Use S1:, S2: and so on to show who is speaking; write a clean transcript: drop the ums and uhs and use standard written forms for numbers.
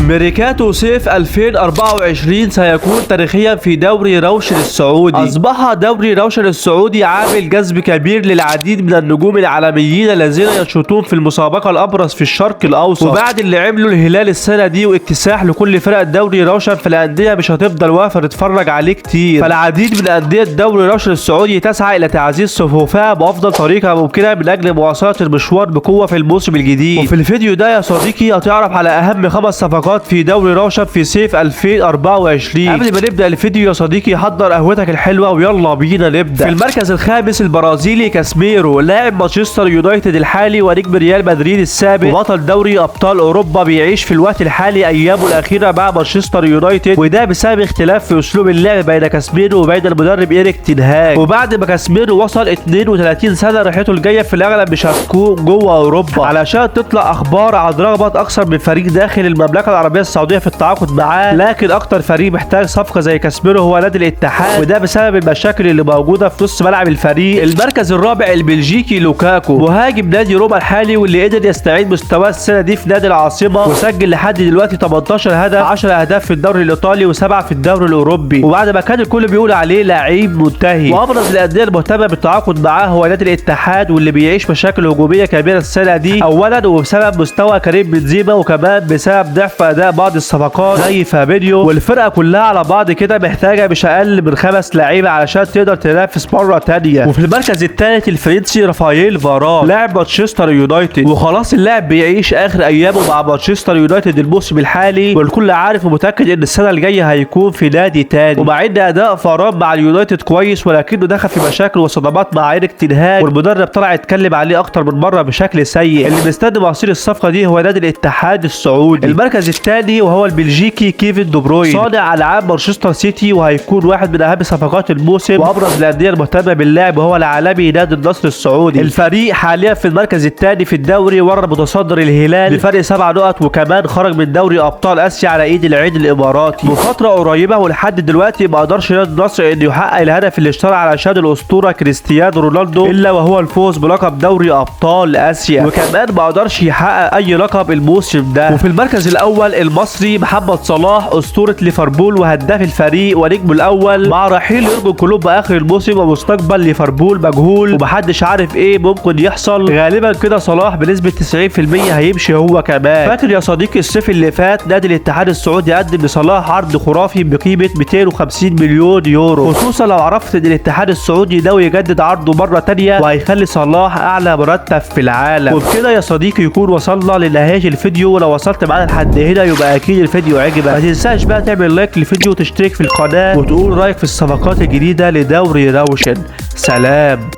S1: ميركاتو صيف 2024 سيكون تاريخيا في دوري روشن السعودي. أصبح دوري روشن السعودي عامل جذب كبير للعديد من النجوم العالميين الذين ينشطون في المسابقة الأبرز في الشرق الأوسط. وبعد اللي عمله الهلال السنة دي واكتساح لكل فرق دوري روشن، فالأندية مش هتفضل واقفة تتفرج عليه كتير، فالعديد من أندية دوري روشن السعودي تسعى إلى تعزيز صفوفها بأفضل طريقة ممكنة من أجل مواصلة المشوار بقوة في الموسم الجديد. وفي الفيديو ده يا صديقي هتعرف على أهم 5 صفقات في دوري روشن في صيف 2024. قبل ما نبدا الفيديو يا صديقي حضر قهوتك الحلوه ويلا بينا نبدا. في المركز الخامس البرازيلي كاسميرو، لاعب مانشستر يونايتد الحالي ونجم ريال مدريد السابق وبطل دوري ابطال اوروبا، بيعيش في الوقت الحالي ايامه الاخيره مع مانشستر يونايتد، وده بسبب اختلاف في اسلوب اللعب بين كاسميرو وبين المدرب إيريك تين هاج. وبعد ما كاسميرو وصل 32 سنه، رحلته الجايه في الاغلب مش هتكون جوه اوروبا، علشان تطلع اخبار عن رغبه اكثر من فريق داخل المملكه العربيه السعوديه في التعاقد معاه، لكن اكتر فريق محتاج صفقه زي كاسميرو هو نادي الاتحاد، وده بسبب المشاكل اللي موجوده في نص ملعب الفريق. المركز الرابع البلجيكي لوكاكو، مهاجم نادي روما الحالي واللي قدر يستعيد مستواه السنه دي في نادي العاصمه، وسجل لحد دلوقتي 18 هدف، 10 اهداف في الدوري الايطالي و7 في الدوري الاوروبي، وبعد ما كان الكل بيقول عليه لعيب منتهي. وابرز الانديه المهتمه بالتعاقد معاه هو نادي الاتحاد، واللي بيعيش مشاكل هجوميه كبيره السنه دي، اولا وبسبب مستوى كريم بنزيما، وكمان بسبب ضعف اداء بعض الصفقات زي فابينيو، والفرقه كلها على بعض كده محتاجه مش اقل من 5 لعيبه علشان تقدر تنافس مره تانيه. وفي المركز الثالث الفرنسي رافائيل فاران، لاعب مانشستر يونايتد، وخلاص اللاعب بيعيش اخر ايامه مع مانشستر يونايتد الموسم الحالي، والكل عارف ومتاكد ان السنه الجايه هيكون في نادي تاني. ومع ان اداء فاران مع اليونايتد كويس، ولكنه دخل في مشاكل وصدمات مع إيريك تين هاج، والمدرب طلع يتكلم عليه اكتر من مره بشكل سيء. اللي مستني مصير الصفقه دي هو نادي الاتحاد السعودي. المركز الثاني وهو البلجيكي كيفن دي بروين، صانع العاب مانشستر سيتي، وهيكون واحد من اهم صفقات الموسم، وابرز الانديه المهتمه باللاعب وهو العالمي نادي النصر السعودي. الفريق حاليا في المركز الثاني في الدوري ورا متصدر الهلال بفرق 7 نقط، وكمان خرج من دوري ابطال اسيا على ايد العين الاماراتي. من فتره قريبه ولحد دلوقتي ما قدرش نادي النصر انه يحقق الهدف اللي اشترى علشان الاسطوره كريستيانو رونالدو، الا وهو الفوز بلقب دوري ابطال اسيا، وكمان ما قدرش يحقق اي لقب الموسم ده. وفي المركز الاول المصري محمد صلاح، اسطوره ليفربول وهداف الفريق ونجمه الاول، مع رحيل يورجن كلوب اخر الموسم ومستقبل ليفربول مجهول ومحدش عارف ايه ممكن يحصل. غالبا كده صلاح بنسبه 90% هيمشي هو كمان. فاكر يا صديقي الصيف اللي فات نادي الاتحاد السعودي قدم لصلاح عرض خرافي بقيمه 250 مليون يورو، خصوصا لو عرفت ان الاتحاد السعودي ناوي يجدد عرضه مره تانيه وهيخلي صلاح اعلى مرتب في العالم. وبكده يا صديقي يكون وصلنا لنهايه الفيديو، ولو وصلت معانا لحد هنا يبقى اكيد الفيديو عجبك. ما تنساش بقى تعمل لايك للفيديو وتشترك في القناه وتقول رايك في الصفقات الجديده لدوري روشن. سلام.